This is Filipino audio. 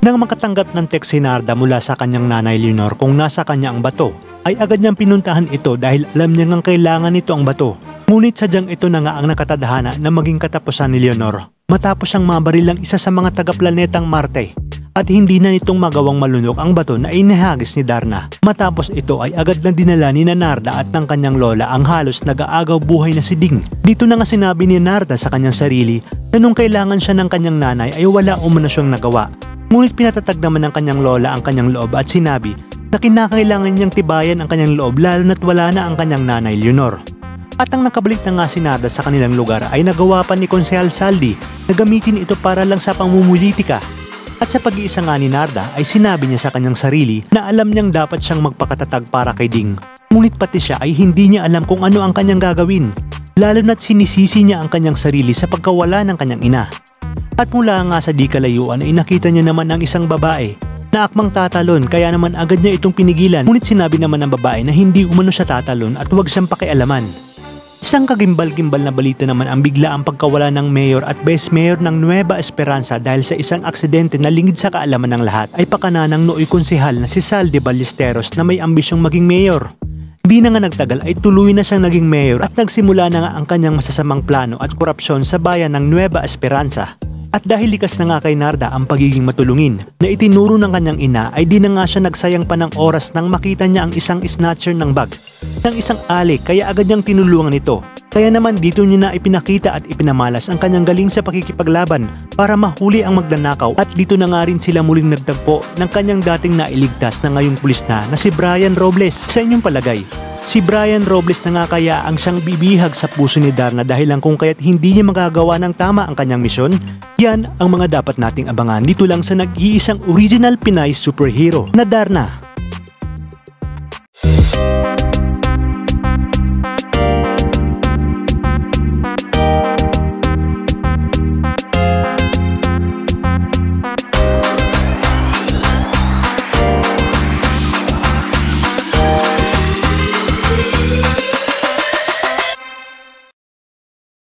Nang makatanggap ng text si Narda mula sa kanyang nanay Leonor kung nasa kanya ang bato, ay agad niyang pinuntahan ito dahil alam niya ngang kailangan nito ang bato. Ngunit sadyang ito na nga ang nakatadhana na maging katapusan ni Leonor matapos siyang mabaril ng isa sa mga taga-planetang Marte. At hindi na nitong magawang malunok ang bato na inihagis ni Darna. Matapos ito ay agad na dinala ni Narda at ng kanyang lola ang halos nag-aagaw buhay na si Ding. Dito na nga sinabi ni Narda sa kanyang sarili na nung kailangan siya ng kanyang nanay ay wala umano siyang nagawa. Ngunit pinatatag naman ng kanyang lola ang kanyang loob at sinabi na kinakailangan niyang tibayan ang kanyang loob lalo na't wala na ang kanyang nanay Leonor. At ang nakabalik na nga si Narda sa kanilang lugar ay nagawa pa ni Konsehal Saldi na gamitin ito para lang sa pamumulitika. At sa pag-iisa nga ni Narda ay sinabi niya sa kanyang sarili na alam niyang dapat siyang magpakatatag para kay Ding. Ngunit pati siya ay hindi niya alam kung ano ang kanyang gagawin, lalo na't sinisisi niya ang kanyang sarili sa pagkawala ng kanyang ina. At mula nga sa di kalayuan ay nakita niya naman ang isang babae na akmang tatalon kaya naman agad niya itong pinigilan. Ngunit sinabi naman ng babae na hindi umano siya tatalon at huwag siyang pakialaman. Isang kagimbal-gimbal na balita naman ang bigla ang pagkawala ng mayor at vice mayor ng Nueva Esperanza dahil sa isang aksidente na lingid sa kaalaman ng lahat ay pakana ng nooy konsehal na si Sal de Ballesteros na may ambisyong maging mayor. Di na nga nagtagal ay tuloy na siyang naging mayor at nagsimula na nga ang kanyang masasamang plano at korupsyon sa bayan ng Nueva Esperanza. At dahil likas na nga kay Narda ang pagiging matulungin na itinuro ng kanyang ina ay di na nga siya nagsayang pa ng oras nang makita niya ang isang snatcher ng bag ng isang alik kaya agad niyang tinulungan ito. Kaya naman dito niya na ipinakita at ipinamalas ang kanyang galing sa pakikipaglaban para mahuli ang magnanakaw at dito na nga rin sila muling nagtagpo ng kanyang dating nailigtas na ngayong pulis na si Brian Robles. Sa inyong palagay, si Brian Robles na nga kaya ang siyang bibihag sa puso ni Darna dahil lang kung kaya't hindi niya magagawa ng tama ang kanyang misyon? Yan ang mga dapat nating abangan dito lang sa nag-iisang original Pinay superhero na Darna.